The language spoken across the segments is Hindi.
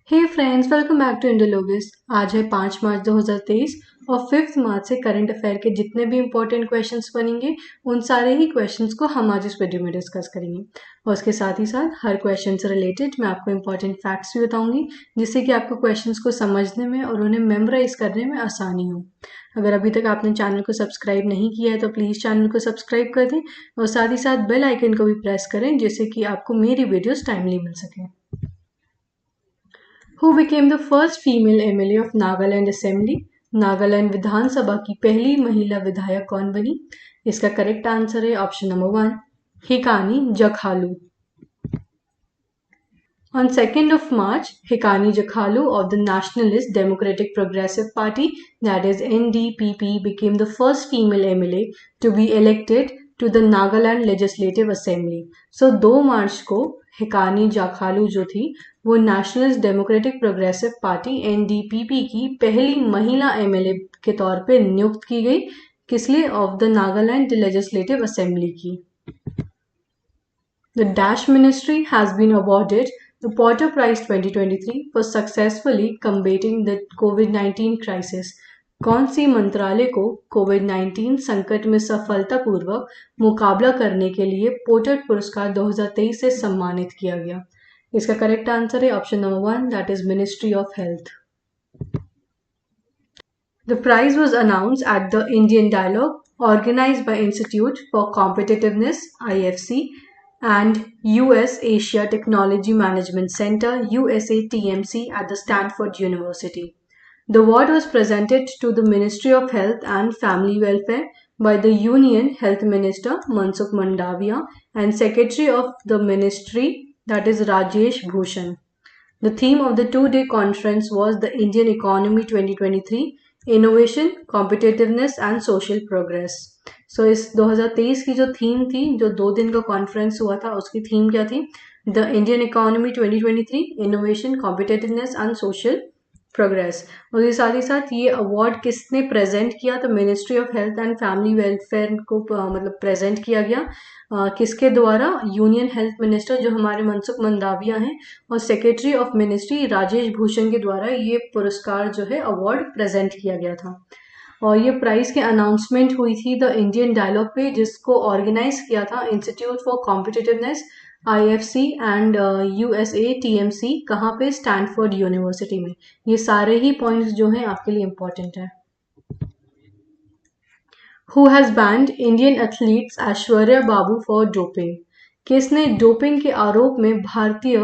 Hey friends, welcome back to इंडोलॉगिस। आज है 5 मार्च 2023 और 5 मार्च से करंट अफेयर के जितने भी इंपॉर्टेंट क्वेश्चंस बनेंगे उन सारे ही क्वेश्चंस को हम आज इस वीडियो में डिस्कस करेंगे। और उसके साथ ही साथ हर क्वेश्चन से रिलेटेड मैं आपको इंपॉर्टेंट फैक्ट्स भी बताऊंगी, जिससे कि आपको क्वेश्चंस को समझने में और उन्हें मेमोराइज करने में आसानी हो। अगर अभी तक आपने चैनल को सब्सक्राइब नहीं किया है तो प्लीज़ चैनल को सब्सक्राइब कर दें और साथ ही साथ बेल आइकन को भी प्रेस करें, जिससे कि आपको मेरी वीडियोस टाइमली मिल सके। Who became the first female MLA of Nagaland Assembly? Nagaland विधानसभा की पहली महिला विधायक कौन बनी? इसका करेक्ट आंसर है option number 1, हिकानी जखालू। On 2nd of March, Hikani Jakhalu of the Nationalist Democratic Progressive Party, that is NDPP, became the first female MLA to be elected to the Nagaland Legislative Assembly. So 2 मार्च को हिकानी जाखालू जो थी वो nationalist democratic progressive party NDPP की पहली महिला एमएलए के तौर पे नियुक्त की गई। किस लिए? Of the Nagaland legislative assembly की। The Dash Ministry has been awarded the Porter Prize 2023 for successfully combating the COVID-19 crisis. कौन सी मंत्रालय को कोविड-19 संकट में सफलतापूर्वक मुकाबला करने के लिए पोर्टर पुरस्कार 2023 से सम्मानित किया गया? इसका करेक्ट आंसर है option number 1, that is ministry of health. The prize was announced at the Indian Dialogue organized by Institute for Competitiveness (IFC) and US Asia Technology Management Center (USATMC) at the Stanford University. The award was presented to the Ministry of Health and Family Welfare by the Union Health Minister Mansukh Mandaviya and Secretary of the Ministry, that is Rajesh Bhushan. The theme of the 2-day conference was the Indian Economy 2023, Innovation, Competitiveness and Social Progress. So इस 2023 की जो थीम थी, जो 2 दिन का कॉन्फ्रेंस हुआ था, उसकी थीम क्या थी? The Indian economy 2023, innovation, competitiveness and social progress. और ये साथ ही साथ ये अवार्ड किसने प्रेजेंट किया? तो ministry of health and family welfare को मतलब प्रेजेंट किया गया। किसके द्वारा? यूनियन हेल्थ मिनिस्टर जो हमारे मनसुख मंदाविया हैं और secretary of ministry Rajesh Bhushan के द्वारा ये पुरस्कार जो है अवार्ड प्रेजेंट किया गया था। और ये प्राइज की अनाउंसमेंट हुई थी द इंडियन डायलॉग पे, जिसको ऑर्गेनाइज किया था institute for competitiveness IFC and USATMC। कहाँ पे? स्टैनफोर्ड यूनिवर्सिटी में। ये सारे ही पॉइंट्स जो हैं आपके लिए इंपॉर्टेंट है। Who has banned Indian athletes Aishwarya Babu for doping? किसने डोपिंग के आरोप में भारतीय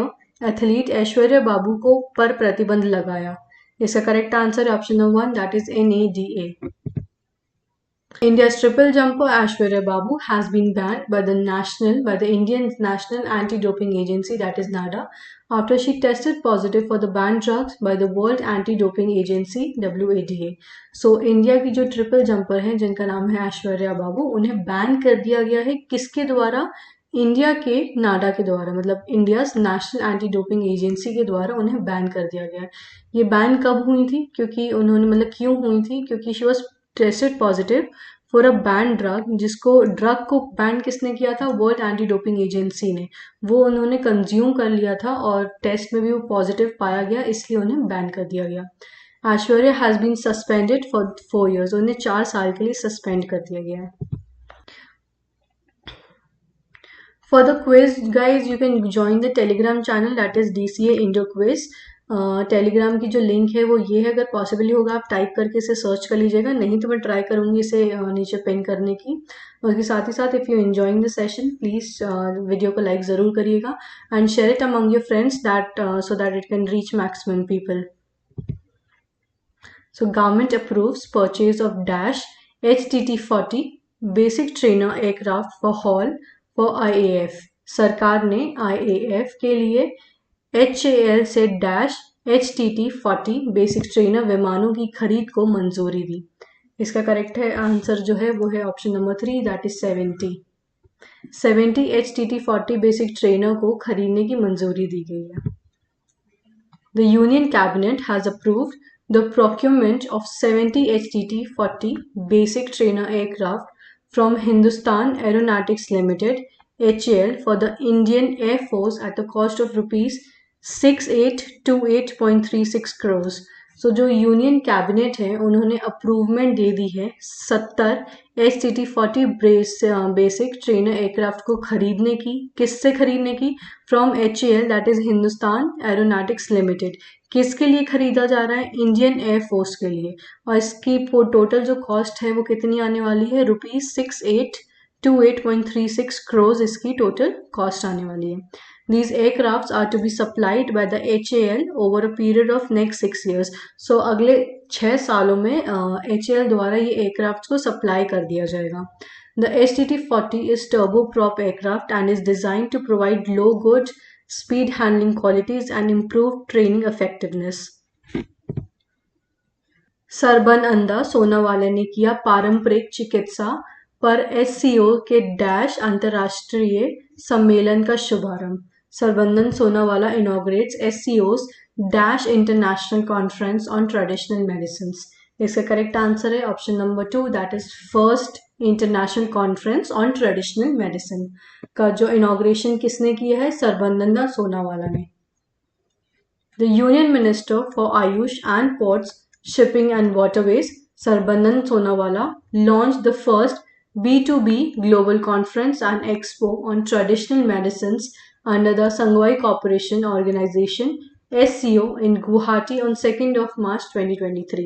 एथलीट ऐश्वर्या बाबू को पर प्रतिबंध लगाया? इसका करेक्ट आंसर है option number 1, that is NADA. India's triple jumper Aishwarya Babu has been banned by the Indian National Anti-Doping Agency, that is NADA, after she tested positive for the banned drugs by the World Anti-Doping Agency WADA. So India की जो ट्रिपल जंपर हैं जिनका नाम है ऐश्वर्या बाबू, उन्हें बैन कर दिया गया है। किसके द्वारा? इंडिया के नाडा के द्वारा, मतलब India national anti doping agency के द्वारा उन्हें बैन कर दिया गया है। ये बैन कब हुई थी? क्योंकि उन्होंने मतलब क्यों हुई थी? क्योंकि she was tested positive for a ban drug, जिसको ड्रग को बैन किसने किया था? वर्ल्ड एंटी डोपिंग एजेंसी ने। वो उन्होंने कंज्यूम कर लिया था और टेस्ट में भी वो पॉजिटिव पाया गया, इसलिए उन्हें बैन कर दिया गया। Aishwarya has been suspended for 4 years, उन्हें 4 साल के लिए सस्पेंड कर दिया गया है। For the quiz, guys, you can join the Telegram channel, that is DCA Indo Quiz. Telegram की जो लिंक है वो ये है, अगर पॉसिबली होगा आप टाइप करके इसे सर्च कर लीजिएगा, नहीं तो मैं ट्राई करूँगी इसे नीचे पिन करने की। उसके साथ ही साथ if you enjoying the session, please video को लाइक ज़रूर करिएगा and share it among your friends that so that it can reach maximum people. So government approves purchase of Dash HTT-40 basic trainer aircraft for HAL for IAF. सरकार ने IAF के लिए HAL से Dash HTT-40 बेसिक ट्रेनर विमानों की खरीद को मंजूरी दी। इसका करेक्ट है आंसर जो है वो है option number 3, that is 70 HTT-40 basic trainer को खरीदने की मंजूरी दी गई है। The Union Cabinet has approved the procurement of 70 HTT-40 basic trainer aircraft from Hindustan Aeronautics Limited (HAL) for the Indian Air Force at the cost of rupees 6828.36 crore. सो जो यूनियन कैबिनेट है उन्होंने अप्रूवमेंट दे दी है 70 HTT-40 बेसिक ट्रेनर एयरक्राफ्ट को खरीदने की। किससे खरीदने की? From HAL, that is Hindustan aeronautics limited. किसके लिए खरीदा जा रहा है? इंडियन एयरफोर्स के लिए। और इसकी टोटल जो कॉस्ट है वो कितनी आने वाली है? ₹6828.36 करोड़ इसकी टोटल कॉस्ट आने वाली है। These aircrafts are to be supplied by the HAL over a period of next 6 years. So अगले 6 सालों में HAL द्वारा ये aircrafts को supply कर दिया जाएगा. The HTT-40 is turboprop aircraft and is designed to provide low good speed handling qualities and improve training effectiveness. Sarban अंदा Sonawala ने किया पारंपरिक चिकित्सा पर SCO के डैश अंतर्राष्ट्रीय सम्मेलन का शुभारंभ। Sarbandan Sonawala inaugurates SCO's Dash International Conference on Traditional Medicines. इसका करेक्ट आंसर है option number 2, that is first international conference on traditional medicine का जो इनॉग्रेशन किसने किया है? सरबंदन सोनावाला ने। The union minister for Ayush and ports shipping and waterways Sarbanand Sonowal launch the first B2B global conference and expo on traditional medicines under the Shanghai Cooperation Organization SCO in Guwahati on 2nd of March 2023.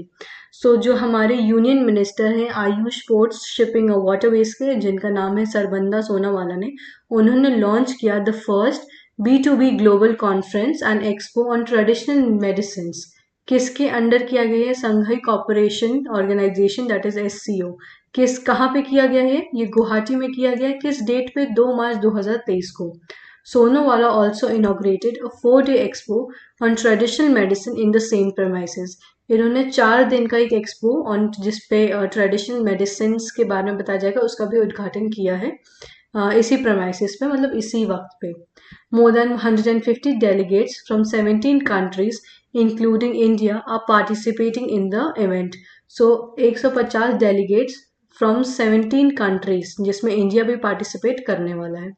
So जो हमारे यूनियन मिनिस्टर हैं आयुष पोर्ट्स शिपिंग और वाटरवेज के, जिनका नाम है सरबंदा सोनावाला ने, उन्होंने लॉन्च किया the first B2B global conference and expo on traditional medicine. किसके अंडर किया गया है? Shanghai cooperation organisation, that is SCO। कहाँ पे किया गया है? ये गुवाहाटी में किया गया है। किस डेट पे? 2 मार्च 2023 को। Sonowal also inaugurated a 4-day expo on traditional medicine in the same premises. इन्होंने 4 दिन का एक एक्सपो ऑन जिसपे ट्रेडिशनल मेडिसिन के बारे में बताया जाएगा उसका भी उद्घाटन किया है इसी प्रेमाइसेस पे, मतलब इसी वक्त पे। More than 150 delegates from 17 countries including India are participating in the event. So 150 delegates from 17 countries जिसमें इंडिया भी पार्टिसिपेट करने वाला है।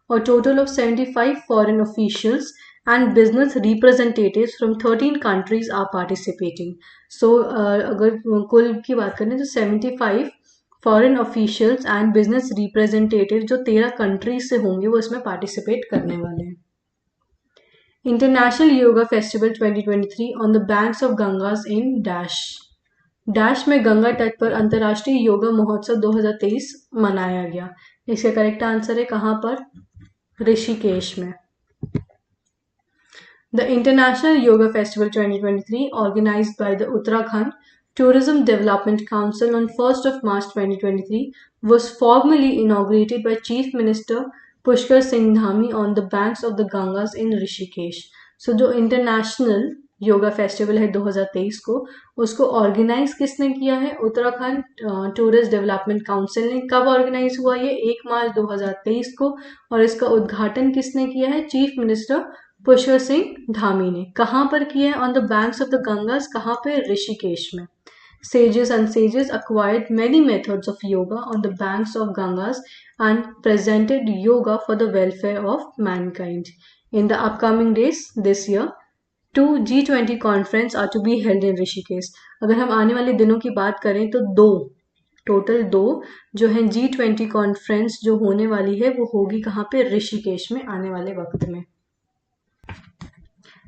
और total of 75 foreign officials and business representatives from 13 countries are participating. So अगर कुल की बात करें तो 75 foreign officials and business representative जो 13 कंट्रीज से होंगे वो इसमें पार्टिसिपेट करने वाले हैं। International yoga festival 2023 on the banks of Ganges in dash में गंगा तट पर अंतर्राष्ट्रीय योगा महोत्सव 2023 मनाया गया। इसका करेक्ट आंसर है कहाँ पर? ऋषिकेश में। The international yoga festival 2023 organised by the Uttarakhand Tourism Development Council on 1st of March 2023 was formally inaugurated by Chief Minister Pushkar Singh Dhami on the banks of the Gangas in Rishikesh. So जो इंटरनेशनल योगा फेस्टिवल है 2023 को, उसको ऑर्गेनाइज किसने किया है? उत्तराखंड टूरिस्ट डेवलपमेंट काउंसिल ने। कब ऑर्गेनाइज हुआ ये? 1 मार्च 2023 को। और इसका उद्घाटन किसने किया है? चीफ मिनिस्टर पुष्कर सिंह धामी ने। कहाँ पर किया है? On the banks of the Ganges. कहाँ पे? ऋषिकेश में। Sages and sages acquired many methods of yoga on the banks of Gangas and presented yoga for the welfare of mankind. In the upcoming days this year, 2 G20 conference are to be held in Rishikesh. अगर हम आने वाले दिनों की बात करें तो टोटल दो जो है G20 कॉन्फ्रेंस जो होने वाली है वो होगी कहाँ पे? ऋषिकेश में आने वाले वक्त में।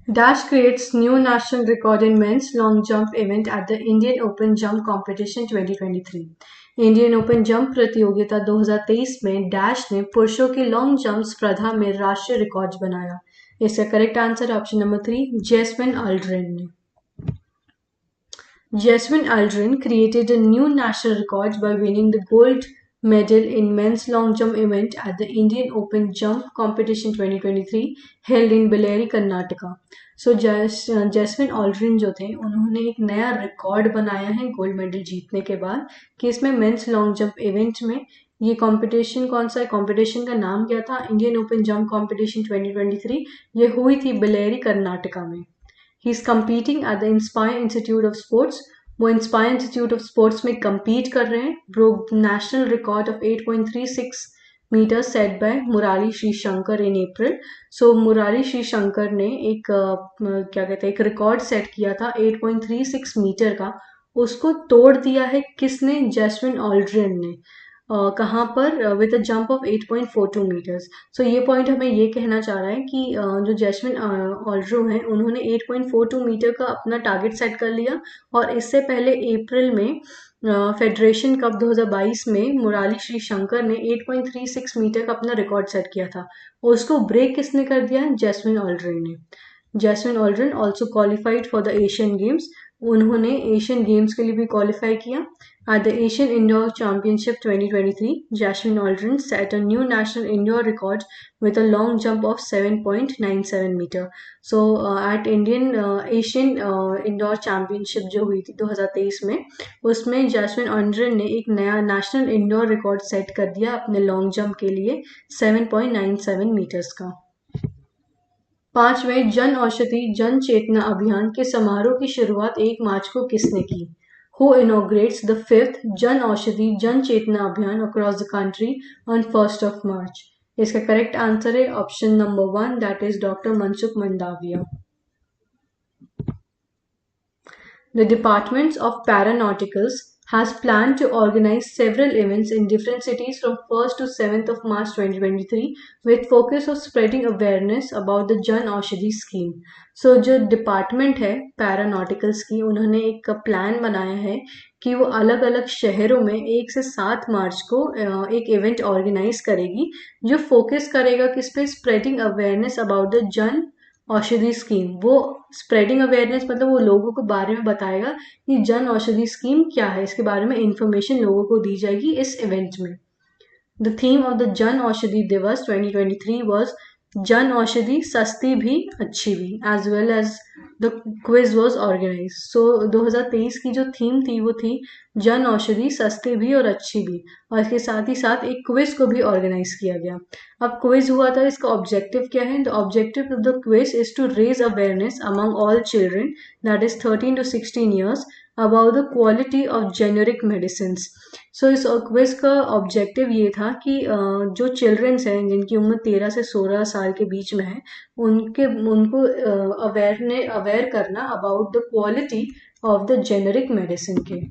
Dash creates new national record in men's long jump event at the Indian Open Jump Competition 2023. Indian open jump प्रतियोगिता 2023 में डैश ने पुरुषों की लॉन्ग जंप स्पर्धा में राष्ट्रीय रिकॉर्ड बनाया। इसका correct answer option number 3, Jasmine Aldrin ने। Jasmine Aldrin created a new national record by winning the gold medal in men's long jump event at the Indian Open Jump Competition 2023 held in Bellary, Karnataka. So Jasmine Aldrin जो थे उन्होंने एक नया रिकॉर्ड बनाया है गोल्ड मेडल जीतने के बाद कि इसमें मेंस लॉन्ग जंप इवेंट में ये कंपटीशन कौन सा है? कंपटीशन का नाम क्या था? Indian open jump competition 2023। ये हुई थी बेलेरी कर्नाटका में। He is competing at the inspire institute of sports. वो इंस्पायर इंस्टीट्यूट ऑफ स्पोर्ट्स में कम्पीट कर रहे हैं। Broke national record of 8.36 meters set by Murali Sri Shankar in April. So Murali Sri Shankar ने एक क्या कहते हैं एक रिकॉर्ड सेट किया था 8.36 मीटर का, उसको तोड़ दिया है किसने? जैस्मिन ऑल्ड्रिन ने। कहाँ पर? With a jump of 8.42 metres. सो ये पॉइंट हमें ये कहना चाह रहा है कि जो जैस्मिन ऑल्ड्रो हैं उन्होंने 8.42 मीटर का अपना टारगेट सेट कर लिया, और इससे पहले अप्रैल में फेडरेशन कप 2022 में मुराली श्री शंकर ने 8.36 मीटर का अपना रिकॉर्ड सेट किया था, और उसको ब्रेक किसने कर दिया? जैस्मिन ऑल्ड्रिन ने। Jasmine Aldrin also qualified for the Asian games, उन्होंने एशियन गेम्स के लिए भी क्वालिफाई किया। At the Asian Indoor Championship 2023, Jasmine Aldrin set a new national indoor record with a long jump of 7.97 meter. So at Asian Indoor Championship जो हुई थी 2023 में, उसमें जैस्मिन ऑल्ड्रिन ने एक नया नेशनल इंडोर रिकॉर्ड सेट कर दिया अपने लॉन्ग जंप के लिए 7.97 मीटर्स का। 5वें जन औषधि जन चेतना अभियान के समारोह की शुरुआत 1 मार्च को किसने की? Who inaugurates the 5th Jan Aushadhi Jan Chetna Abhiyan across the country on 1st of March? इसका करेक्ट आंसर है option number 1, that is doctor Mansukh Mandaviya. The Department of Paranauticals has planned to organize several events in different cities from 1st to 7th of March 2023 with focus of spreading awareness about the Jan Aushadhi scheme. So जो डिपार्टमेंट है पैरानॉटिकल्स की, उन्होंने एक प्लान बनाया है कि वो अलग अलग शहरों में 1 से 7 मार्च को एक इवेंट ऑर्गेनाइज करेगी जो फोकस करेगा किस पे? Spreading awareness about the Jan Aushadhi scheme. वो स्प्रेडिंग अवेयरनेस मतलब वो लोगों को बारे में बताएगा कि जन औषधि स्कीम क्या है, इसके बारे में इंफॉर्मेशन लोगों को दी जाएगी इस इवेंट में। The theme of the Jan Aushadhi दिवस 2023 वाज जन औषधि सस्ती भी अच्छी भी, as well as the quiz was organise. So 2023 की जो थीम थी वो थी जन औषधि सस्ती भी और अच्छी भी, और इसके साथ ही साथ एक क्विज को भी ऑर्गेनाइज किया गया। अब क्विज हुआ था, इसका ऑब्जेक्टिव क्या है? The objective of the quiz is to raise awareness among all children that is 13 to 16 years about the quality of generic medicine. So इस क्विज का ऑब्जेक्टिव ये था कि जो चिल्ड्रंस हैं जिनकी उम्र 13 से 16 साल के बीच में है, उनको अवेयर करना about the quality of the generic medicine के।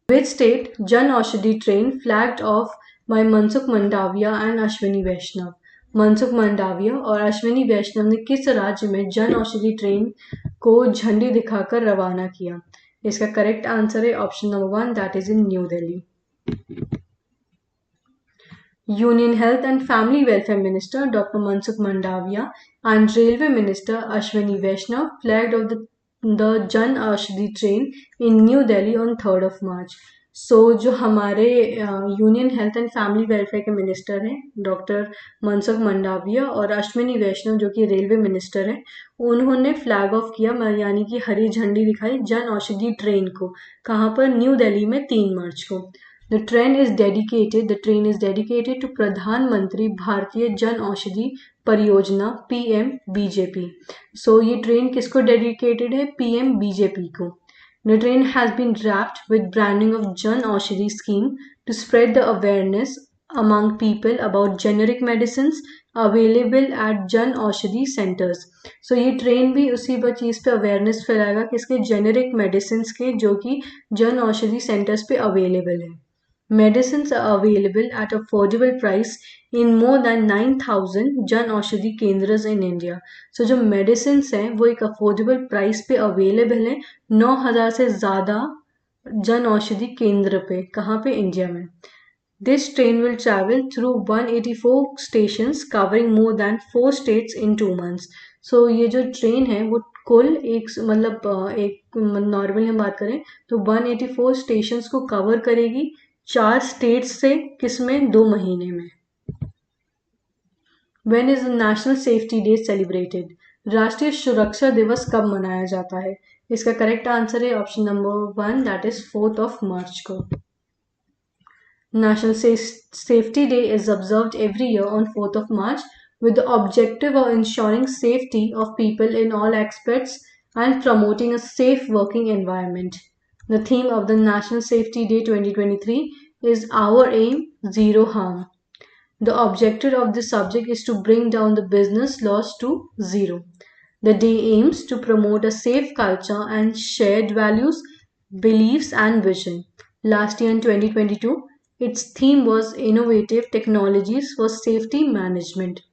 Which state Jan Aushadhi train flagged off by Mansukh Mandaviya and Ashwini Vaishnav? Mansukh Mandaviya और अश्विनी वैष्णव ने किस राज्य में जन औषधि ट्रेन को झंडी दिखाकर रवाना किया? इसका करेक्ट आंसर है option number 1, that is in new Delhi. Union Health and Family Welfare Minister Dr. Mansukh Mandaviya and Railway Minister Ashwini Vaishnav flagged off the Jan Aushadhi train in New Delhi on 3rd of March. सो जो हमारे union health and family welfare के मिनिस्टर हैं डॉक्टर मनसुख मंडाविया और अश्विनी वैष्णव जो कि रेलवे मिनिस्टर हैं, उन्होंने फ्लैग ऑफ किया यानी कि हरी झंडी दिखाई जन औषधि ट्रेन को। कहाँ पर? न्यू दिल्ली में 3 मार्च को। The train is dedicated to प्रधानमंत्री भारतीय जन औषधि परियोजना PMBJP। सो ये ट्रेन किसको डेडिकेटेड है? PMBJP को। The train has been wrapped with branding of Jan Aushadhi scheme to spread the awareness among people about generic medicines available at Jan Aushadhi centers. So ये ट्रेन भी उसी चीज़ पे अवेयरनेस फैलाएगा किसके? जेनेरिक मेडिसिन के, जो कि जन औषधि सेंटर्स पे अवेलेबल है। Medicines are available at affordable price in more than 9,000 Jan Aushadhi केंद्र्स in India. So जो medicines हैं वो एक affordable price पे available हैं 9,000 से ज़्यादा जन औषधि केंद्र पे। कहाँ पे? इंडिया में। This train will travel through 184 stations covering more than 4 states in 2 months. So ये जो ट्रेन है वो कुल एक नॉर्मली हम बात करें तो 184 स्टेशंस को कवर करेगी 4 स्टेट्स से, किसमें? 2 महीने में। When is the National Safety Day celebrated? राष्ट्रीय सुरक्षा दिवस कब मनाया जाता है? इसका करेक्ट आंसर है option number 1, that is 4th of March को। National Safety Day is observed every year on 4th of March with the objective of ensuring safety of people in all aspects and promoting a safe working environment. The theme of the National Safety Day 2023 is Our Aim, Zero Harm. The objective of this subject is to bring down the business loss to zero. The day aims to promote a safe culture and shared values, beliefs, and vision. Last year in 2022, its theme was Innovative Technologies for Safety Management.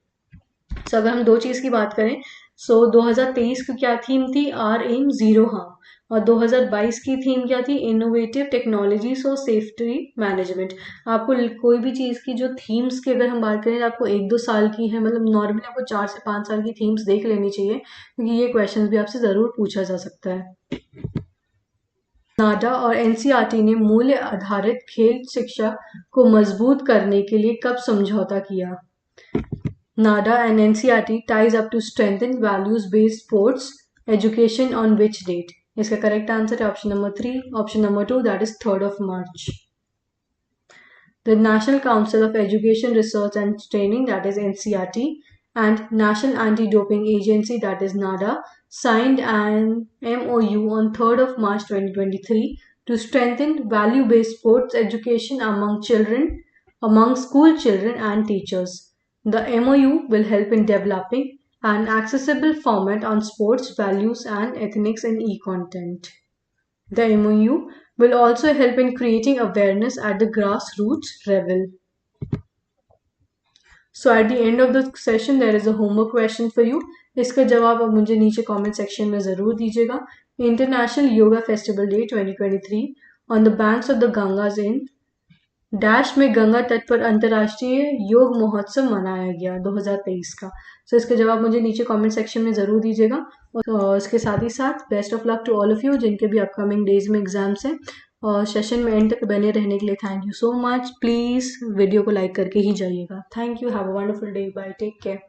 So अगर हम दो चीज़ की बात करें, सो 2023 की क्या थीम थी? R M zero harm. और 2022 की थीम क्या थी? इनोवेटिव टेक्नोलॉजीज और सेफ्टी मैनेजमेंट। आपको कोई भी चीज़ की जो थीम्स की अगर हम बात करें, तो आपको 1-2 साल की है, मतलब नॉर्मली आपको 4 से 5 साल की थीम्स देख लेनी चाहिए, क्योंकि ये क्वेश्चन भी आपसे ज़रूर पूछा जा सकता है। नाडा और एनसीईआरटी ने मूल्य आधारित खेल शिक्षा को मजबूत करने के लिए कब समझौता किया? NADA and NCERT ties up to strengthen values-based sports education on which date? इसका करेक्ट आंसर है option number 3, option number 2, that is 3rd of March. The National Council of Education Research and Training, that is NCERT, and National Anti-Doping Agency, that is NADA, signed an MOU on 3rd of March 2023 to strengthen value-based sports education among school children and teachers. The MOU will help in developing an accessible format on sports values and ethics in e-content. The MOU will also help in creating awareness at the grassroots level. So at the end of the session, there is a homework question for you. इसका जवाब आप मुझे नीचे comment section में ज़रूर दीजिएगा. International Yoga Festival Day 2023 on the banks of the Gangas in dash में गंगा तट पर अंतर्राष्ट्रीय योग महोत्सव मनाया गया 2023 का. सो इसका जवाब मुझे नीचे कमेंट सेक्शन में ज़रूर दीजिएगा. और इसके साथ ही साथ best of luck to all of you जिनके भी अपकमिंग डेज में एग्जाम्स हैं. और सेशन में एंड तक बने रहने के लिए thank you so much. Please video को लाइक करके ही जाइएगा. Thank you. Have a wonderful day. Bye. Take care.